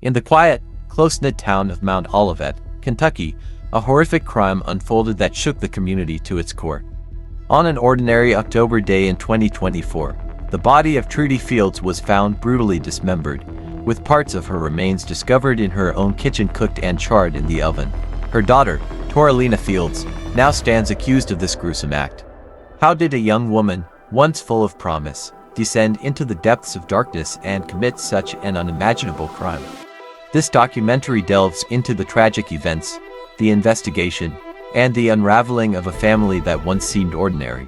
In the quiet, close-knit town of Mount Olivet, Kentucky, a horrific crime unfolded that shook the community to its core. On an ordinary October day in 2024, the body of Trudy Fields was found brutally dismembered, with parts of her remains discovered in her own kitchen cooked and charred in the oven. Her daughter, Torilena Fields, now stands accused of this gruesome act. How did a young woman, once full of promise, descend into the depths of darkness and commit such an unimaginable crime? This documentary delves into the tragic events, the investigation, and the unraveling of a family that once seemed ordinary.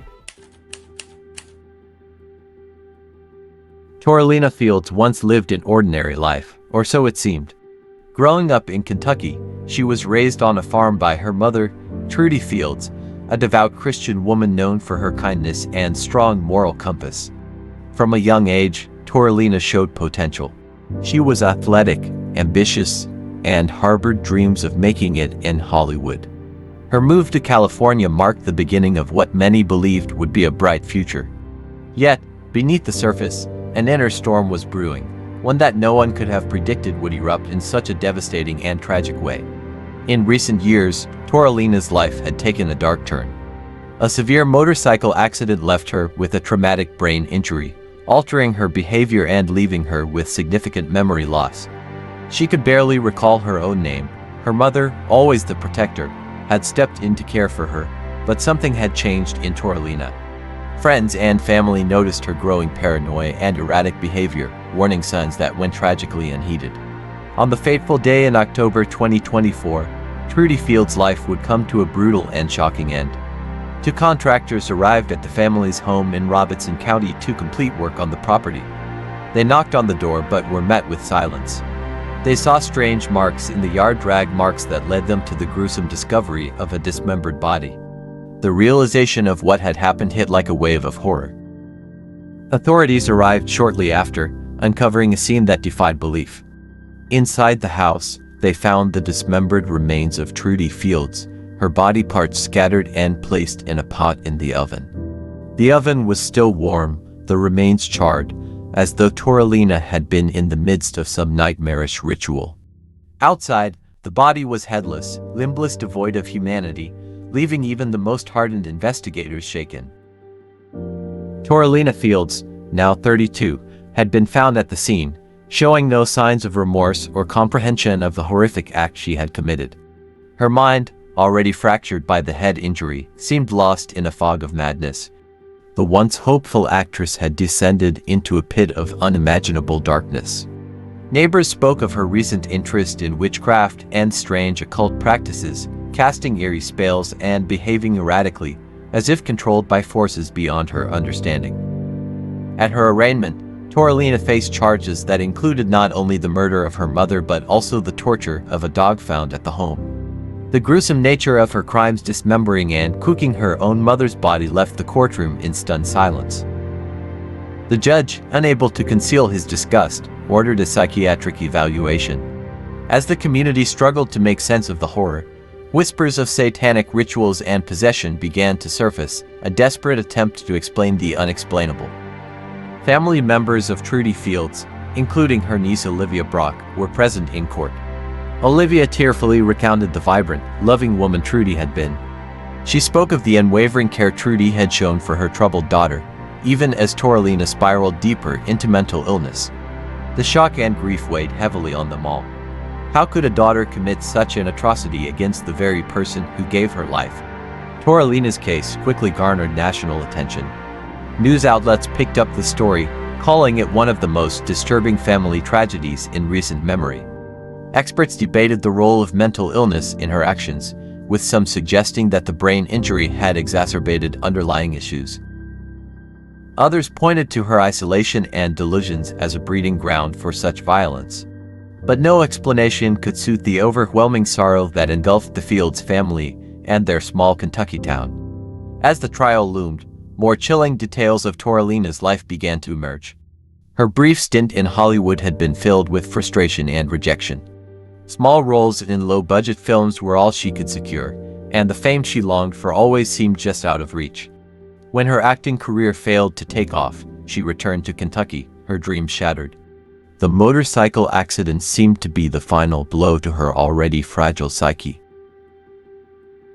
Torilena Fields once lived an ordinary life, or so it seemed. Growing up in Kentucky, she was raised on a farm by her mother, Trudy Fields, a devout Christian woman known for her kindness and strong moral compass. From a young age, Torilena showed potential. She was athletic, ambitious, and harbored dreams of making it in Hollywood. Her move to California marked the beginning of what many believed would be a bright future. Yet, beneath the surface, an inner storm was brewing, one that no one could have predicted would erupt in such a devastating and tragic way. In recent years, Torilena's life had taken a dark turn. A severe motorcycle accident left her with a traumatic brain injury, altering her behavior and leaving her with significant memory loss. She could barely recall her own name. Her mother, always the protector, had stepped in to care for her, but something had changed in Torilena. Friends and family noticed her growing paranoia and erratic behavior, warning signs that went tragically unheeded. On the fateful day in October 2024, Trudy Fields' life would come to a brutal and shocking end. Two contractors arrived at the family's home in Robeson County to complete work on the property. They knocked on the door but were met with silence. They saw strange marks in the yard, drag marks that led them to the gruesome discovery of a dismembered body. The realization of what had happened hit like a wave of horror. Authorities arrived shortly after, uncovering a scene that defied belief. Inside the house, they found the dismembered remains of Trudy Fields, her body parts scattered and placed in a pot in the oven. The oven was still warm, the remains charred, as though Torilena had been in the midst of some nightmarish ritual. Outside, the body was headless, limbless, devoid of humanity, leaving even the most hardened investigators shaken. Torilena Fields, now 32, had been found at the scene, showing no signs of remorse or comprehension of the horrific act she had committed. Her mind, already fractured by the head injury, seemed lost in a fog of madness. The once hopeful actress had descended into a pit of unimaginable darkness. Neighbors spoke of her recent interest in witchcraft and strange occult practices, casting eerie spells and behaving erratically, as if controlled by forces beyond her understanding. At her arraignment, Torilena faced charges that included not only the murder of her mother but also the torture of a dog found at the home. The gruesome nature of her crimes, dismembering and cooking her own mother's body, left the courtroom in stunned silence. The judge, unable to conceal his disgust, ordered a psychiatric evaluation. As the community struggled to make sense of the horror, whispers of satanic rituals and possession began to surface, a desperate attempt to explain the unexplainable. Family members of Trudy Fields, including her niece Olivia Brock, were present in court. Olivia tearfully recounted the vibrant, loving woman Trudy had been. She spoke of the unwavering care Trudy had shown for her troubled daughter, even as Torilena spiraled deeper into mental illness. The shock and grief weighed heavily on them all. How could a daughter commit such an atrocity against the very person who gave her life? Torilena's case quickly garnered national attention. News outlets picked up the story, calling it one of the most disturbing family tragedies in recent memory. Experts debated the role of mental illness in her actions, with some suggesting that the brain injury had exacerbated underlying issues. Others pointed to her isolation and delusions as a breeding ground for such violence. But no explanation could suit the overwhelming sorrow that engulfed the Fields family and their small Kentucky town. As the trial loomed, more chilling details of Torilena's life began to emerge. Her brief stint in Hollywood had been filled with frustration and rejection. Small roles in low-budget films were all she could secure, and the fame she longed for always seemed just out of reach. When her acting career failed to take off, she returned to Kentucky, her dreams shattered. The motorcycle accident seemed to be the final blow to her already fragile psyche.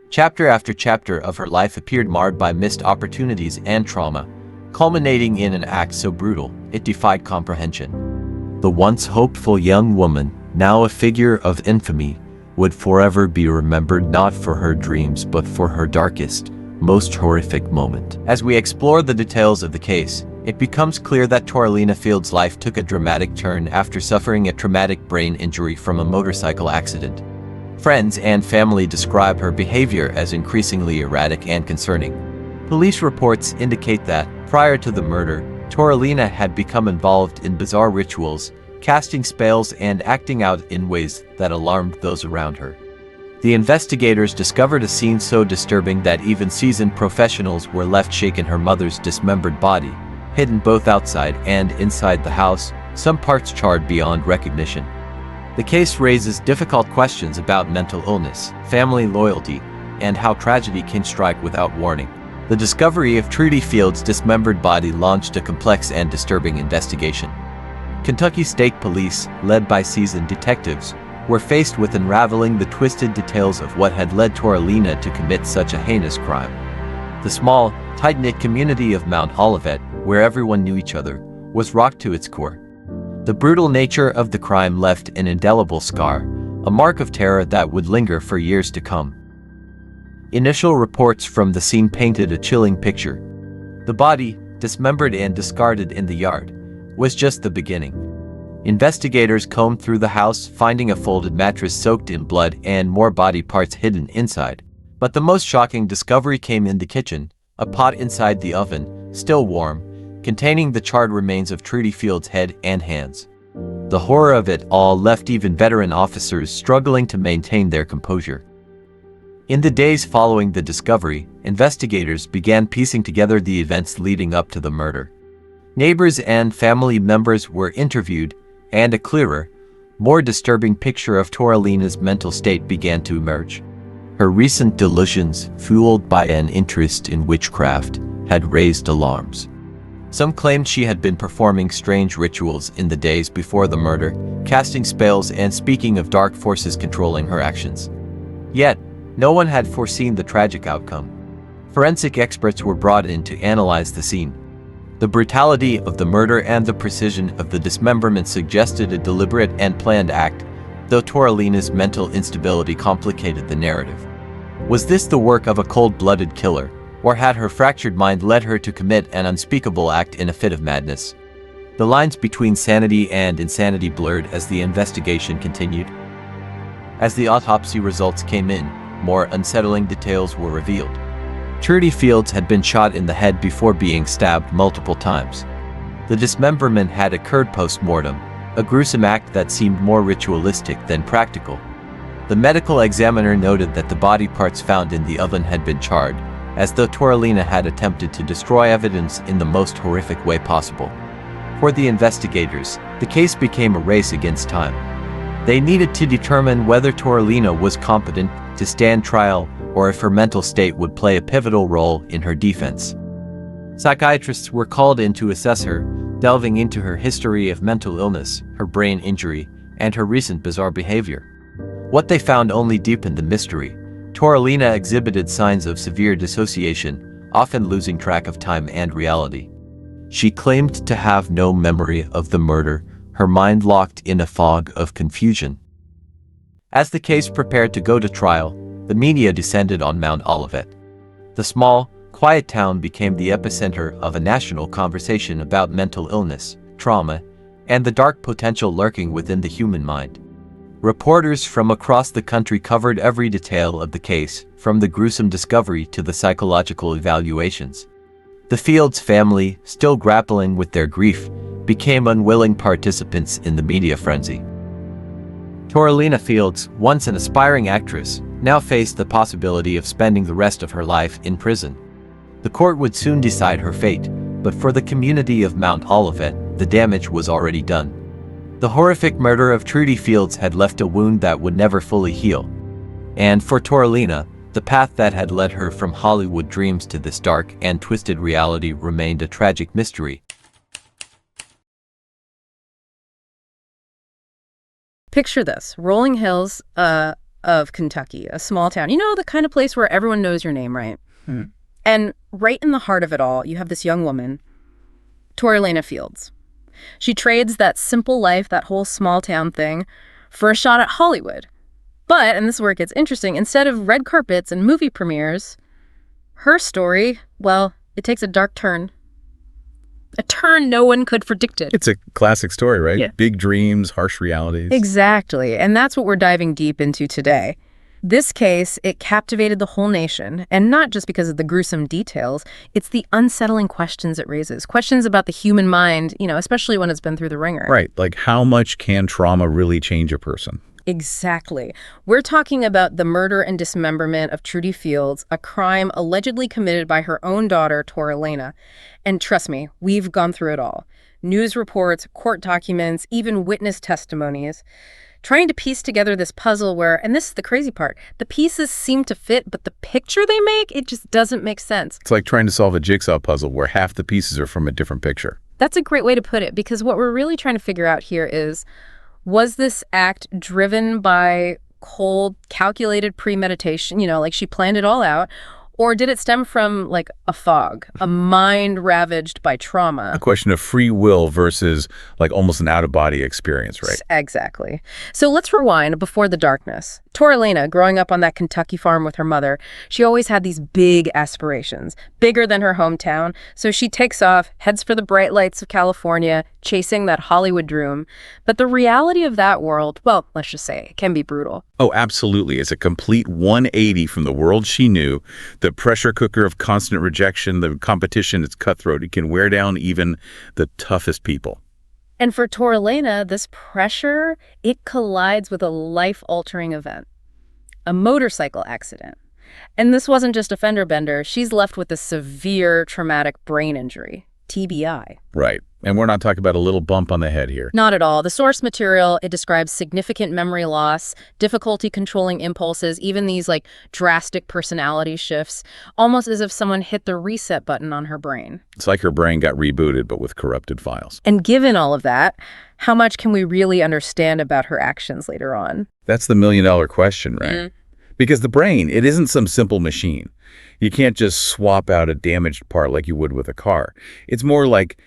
Chapter after chapter of her life appeared marred by missed opportunities and trauma, culminating in an act so brutal, it defied comprehension. The once hopeful young woman, now a figure of infamy, would forever be remembered not for her dreams but for her darkest, most horrific moment. As we explore the details of the case, it becomes clear that Torilena Fields' life took a dramatic turn after suffering a traumatic brain injury from a motorcycle accident. Friends and family describe her behavior as increasingly erratic and concerning. Police reports indicate that, prior to the murder, Torilena had become involved in bizarre rituals, casting spells and acting out in ways that alarmed those around her. The investigators discovered a scene so disturbing that even seasoned professionals were left shaken. Her mother's dismembered body, hidden both outside and inside the house, some parts charred beyond recognition. The case raises difficult questions about mental illness, family loyalty, and how tragedy can strike without warning. The discovery of Trudy Fields' dismembered body launched a complex and disturbing investigation. Kentucky State Police, led by seasoned detectives, were faced with unraveling the twisted details of what had led Torilena to commit such a heinous crime. The small, tight-knit community of Mount Olivet, where everyone knew each other, was rocked to its core. The brutal nature of the crime left an indelible scar, a mark of terror that would linger for years to come. Initial reports from the scene painted a chilling picture. The body, dismembered and discarded in the yard, was just the beginning. Investigators combed through the house, finding a folded mattress soaked in blood and more body parts hidden inside. But the most shocking discovery came in the kitchen, a pot inside the oven, still warm, containing the charred remains of Trudy Fields' head and hands. The horror of it all left even veteran officers struggling to maintain their composure. In the days following the discovery, investigators began piecing together the events leading up to the murder. Neighbors and family members were interviewed, and a clearer, more disturbing picture of Torilena's mental state began to emerge. Her recent delusions, fueled by an interest in witchcraft, had raised alarms. Some claimed she had been performing strange rituals in the days before the murder, casting spells and speaking of dark forces controlling her actions. Yet, no one had foreseen the tragic outcome. Forensic experts were brought in to analyze the scene. The brutality of the murder and the precision of the dismemberment suggested a deliberate and planned act, though Torilena's mental instability complicated the narrative. Was this the work of a cold-blooded killer, or had her fractured mind led her to commit an unspeakable act in a fit of madness? The lines between sanity and insanity blurred as the investigation continued. As the autopsy results came in, more unsettling details were revealed. Trudy Fields had been shot in the head before being stabbed multiple times. The dismemberment had occurred post-mortem, a gruesome act that seemed more ritualistic than practical. The medical examiner noted that the body parts found in the oven had been charred, as though Torilena had attempted to destroy evidence in the most horrific way possible. For the investigators, the case became a race against time. They needed to determine whether Torilena was competent to stand trial or if her mental state would play a pivotal role in her defense. Psychiatrists were called in to assess her, delving into her history of mental illness, her brain injury, and her recent bizarre behavior. What they found only deepened the mystery. Torilena exhibited signs of severe dissociation, often losing track of time and reality. She claimed to have no memory of the murder, her mind locked in a fog of confusion. As the case prepared to go to trial, the media descended on Mount Olivet. The small, quiet town became the epicenter of a national conversation about mental illness, trauma, and the dark potential lurking within the human mind. Reporters from across the country covered every detail of the case, from the gruesome discovery to the psychological evaluations. The Fields family, still grappling with their grief, became unwilling participants in the media frenzy. Torilena Fields, once an aspiring actress, now faced the possibility of spending the rest of her life in prison. The court would soon decide her fate, but for the community of Mount Olivet, the damage was already done. The horrific murder of Trudy Fields had left a wound that would never fully heal. And for Torilena, the path that had led her from Hollywood dreams to this dark and twisted reality remained a tragic mystery. Picture this, rolling hills of Kentucky, a small town. You know, the kind of place where everyone knows your name, right? And right in the heart of it all, you have this young woman, Torilena Fields. She trades that simple life, that whole small town thing, for a shot at Hollywood. But, and this is where it gets interesting, instead of red carpets and movie premieres, her story, well, it takes a dark turn. A turn no one could predict it. It's a classic story, right? Yeah. Big dreams, harsh realities. Exactly. And that's what we're diving deep into today. This case, it captivated the whole nation, and not just because of the gruesome details, it's the unsettling questions it raises. Questions about the human mind, especially when it's been through the ringer. Right. Like, how much can trauma really change a person? Exactly. We're talking about the murder and dismemberment of Trudy Fields, a crime allegedly committed by her own daughter, Torilena. And trust me, we've gone through it all. News reports, court documents, even witness testimonies. Trying to piece together this puzzle where, and this is the crazy part, the pieces seem to fit, but the picture they make, it just doesn't make sense. It's like trying to solve a jigsaw puzzle where half the pieces are from a different picture. That's a great way to put it, because what we're really trying to figure out here is, was this act driven by cold, calculated premeditation, like she planned it all out, or did it stem from like a fog, a mind ravaged by trauma? A question of free will versus like almost an out-of-body experience, right? Exactly. So let's rewind before the darkness. Torilena, growing up on that Kentucky farm with her mother, she always had these big aspirations, bigger than her hometown. So she takes off, heads for the bright lights of California, chasing that Hollywood dream. But the reality of that world, well, let's just say, it can be brutal. Oh, absolutely. It's a complete 180 from the world she knew. The pressure cooker of constant rejection, the competition, it's cutthroat. It can wear down even the toughest people. And for Torilena, this pressure, it collides with a life-altering event, a motorcycle accident. And this wasn't just a fender bender. She's left with a severe traumatic brain injury, TBI. Right. And we're not talking about a little bump on the head here. Not at all. The source material, it describes significant memory loss, difficulty controlling impulses, even these like drastic personality shifts, almost as if someone hit the reset button on her brain. It's like her brain got rebooted, but with corrupted files. And given all of that, how much can we really understand about her actions later on? That's the million-dollar question, right? Because the brain, it isn't some simple machine. You can't just swap out a damaged part like you would with a car. It's more like,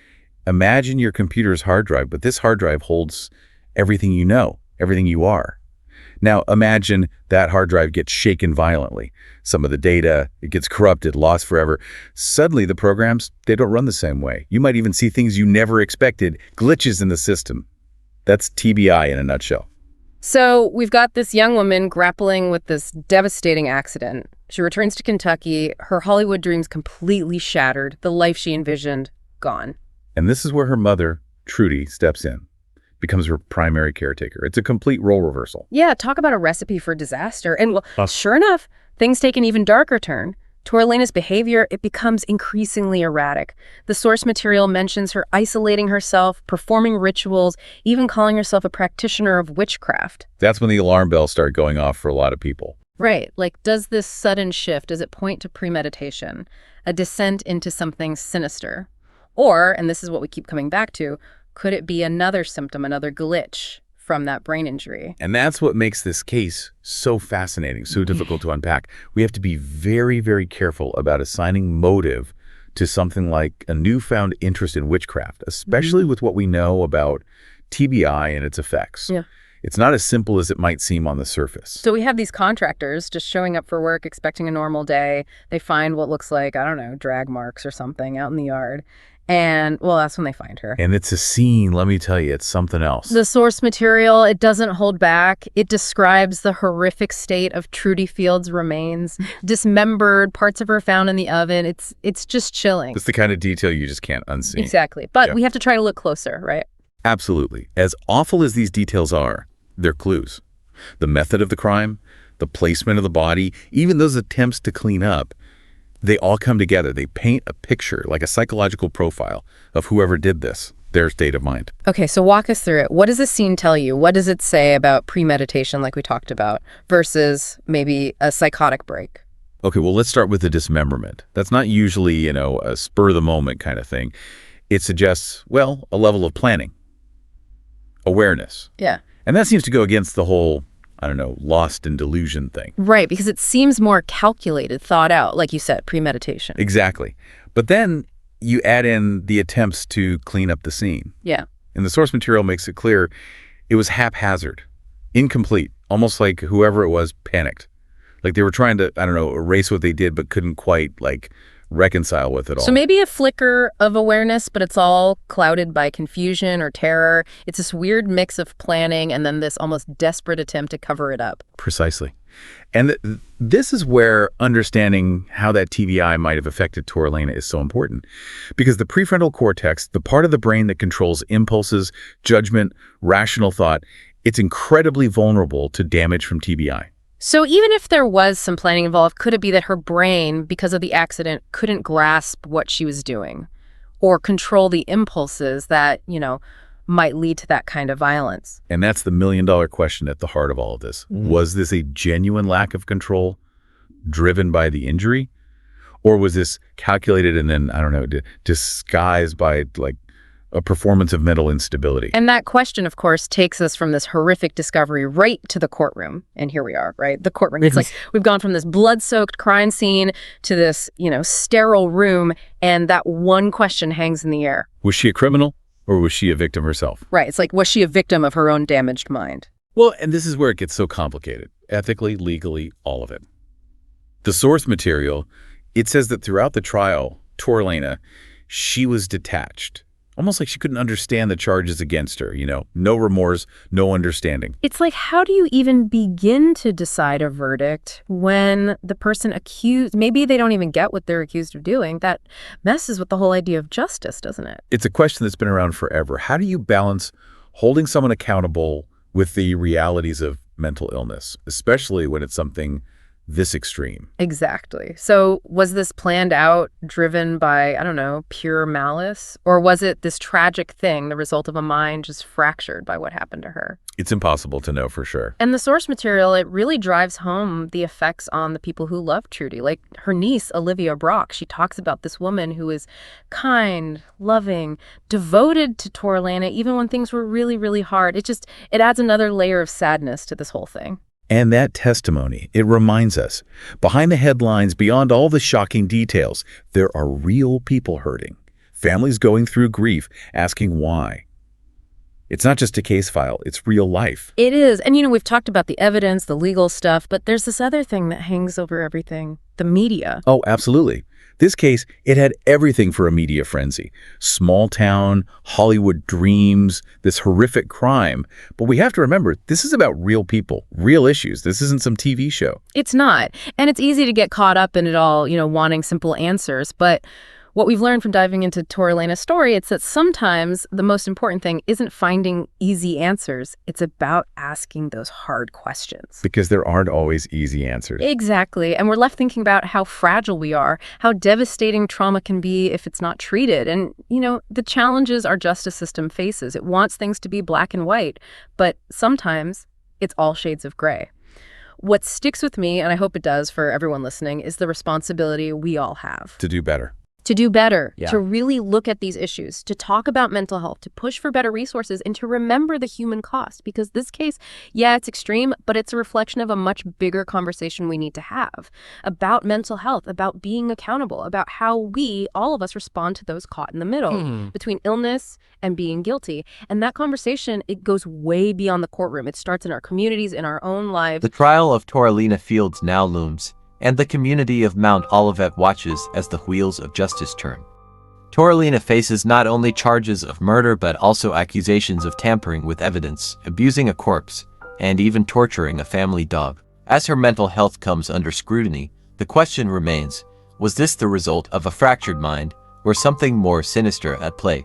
imagine your computer's hard drive, but this hard drive holds everything you know, everything you are. Now, imagine that hard drive gets shaken violently. Some of the data, it gets corrupted, lost forever. Suddenly, the programs, they don't run the same way. You might even see things you never expected, glitches in the system. That's TBI in a nutshell. So we've got this young woman grappling with this devastating accident. She returns to Kentucky, her Hollywood dreams completely shattered, the life she envisioned, gone. And this is where her mother, Trudy, steps in, becomes her primary caretaker. It's a complete role reversal. Yeah, talk about a recipe for disaster. And well, sure enough, things take an even darker turn. Torilena's behavior, it becomes increasingly erratic. The source material mentions her isolating herself, performing rituals, even calling herself a practitioner of witchcraft. That's when the alarm bells start going off for a lot of people. Right. Like, does this sudden shift, does it point to premeditation, a descent into something sinister? Or, and this is what we keep coming back to, could it be another symptom, another glitch from that brain injury? And that's what makes this case so fascinating, so difficult to unpack. We have to be very, very careful about assigning motive to something like a newfound interest in witchcraft, especially with what we know about TBI and its effects. Yeah. It's not as simple as it might seem on the surface. So we have these contractors just showing up for work, expecting a normal day. They find what looks like, I don't know, drag marks or something out in the yard. And, well, that's when they find her. And it's a scene, let me tell you, it's something else. The source material, it doesn't hold back. It describes the horrific state of Trudy Fields' remains, dismembered, parts of her found in the oven. It's just chilling. It's the kind of detail you just can't unsee. Exactly. But we have to try to look closer, right? Absolutely. As awful as these details are, they're clues. The method of the crime, the placement of the body, even those attempts to clean up, they all come together. They paint a picture, like a psychological profile of whoever did this, their state of mind. Okay, so walk us through it. What does this scene tell you? What does it say about premeditation, like we talked about, versus maybe a psychotic break? Okay, well, let's start with the dismemberment. That's not usually, a spur-of-the-moment kind of thing. It suggests, well, a level of planning, awareness. Yeah. And that seems to go against the whole, I don't know, lost in delusion thing. Right, because it seems more calculated, thought out, like you said, premeditation. Exactly. But then you add in the attempts to clean up the scene. Yeah. And the source material makes it clear it was haphazard, incomplete, almost like whoever it was panicked. Like they were trying to, I don't know, erase what they did, but couldn't quite, like, reconcile with it all. So maybe a flicker of awareness, but it's all clouded by confusion or terror. It's this weird mix of planning and then this almost desperate attempt to cover it up. Precisely. And this is where understanding how that TBI might have affected Torilena is so important. Because the prefrontal cortex, the part of the brain that controls impulses, judgment, rational thought, it's incredibly vulnerable to damage from TBI. So even if there was some planning involved, could it be that her brain, because of the accident, couldn't grasp what she was doing or control the impulses that, might lead to that kind of violence? And that's the million-dollar question at the heart of all of this. Was this a genuine lack of control driven by the injury? Or was this calculated and then, I don't know, disguised by, like, a performance of mental instability? And that question, of course, takes us from this horrific discovery right to the courtroom. And here we are, right? The courtroom. It's like we've gone from this blood-soaked crime scene to this, sterile room, and that one question hangs in the air. Was she a criminal or was she a victim herself? Right. It's like, was she a victim of her own damaged mind? Well, and this is where it gets so complicated. Ethically, legally, all of it. The source material, it says that throughout the trial, Torilena, she was detached. Almost like she couldn't understand the charges against her, no remorse, no understanding. It's like, how do you even begin to decide a verdict when the person accused, maybe they don't even get what they're accused of doing? That messes with the whole idea of justice, doesn't it? It's a question that's been around forever. How do you balance holding someone accountable with the realities of mental illness, especially when it's something this extreme? Exactly. So was this planned out, driven by, I don't know, pure malice? Or was it this tragic thing, the result of a mind just fractured by what happened to her? It's impossible to know for sure. And the source material, it really drives home the effects on the people who love Trudy. Like her niece, Olivia Brock, she talks about this woman who is kind, loving, devoted to Torilena, even when things were really, really hard. It adds another layer of sadness to this whole thing. And that testimony, it reminds us, behind the headlines, beyond all the shocking details, there are real people hurting, families going through grief, asking why. It's not just a case file, it's real life. It is. And, we've talked about the evidence, the legal stuff, but there's this other thing that hangs over everything, the media. Oh, absolutely. This case, it had everything for a media frenzy. Small town, Hollywood dreams, this horrific crime. But we have to remember, this is about real people, real issues. This isn't some TV show. It's not. And it's easy to get caught up in it all, wanting simple answers. But what we've learned from diving into Torilena's story, it's that sometimes the most important thing isn't finding easy answers. It's about asking those hard questions. Because there aren't always easy answers. Exactly. And we're left thinking about how fragile we are, how devastating trauma can be if it's not treated. And, the challenges our justice system faces. It wants things to be black and white, but sometimes it's all shades of gray. What sticks with me, and I hope it does for everyone listening, is the responsibility we all have. To do better. To do better, Yeah. to really look at these issues, to talk about mental health, to push for better resources, and to remember the human cost. Because this case, yeah, it's extreme, but it's a reflection of a much bigger conversation we need to have about mental health, about being accountable, about how we, all of us, respond to those caught in the middle between illness and being guilty. And that conversation, it goes way beyond the courtroom. It starts in our communities, in our own lives. The trial of Torilena Fields now looms, and the community of Mount Olivet watches as the wheels of justice turn. Torilena faces not only charges of murder but also accusations of tampering with evidence, abusing a corpse, and even torturing a family dog. As her mental health comes under scrutiny, the question remains, was this the result of a fractured mind or something more sinister at play?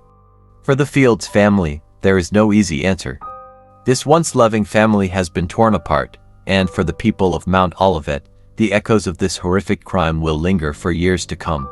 For the Fields family, there is no easy answer. This once loving family has been torn apart, and for the people of Mount Olivet, the echoes of this horrific crime will linger for years to come.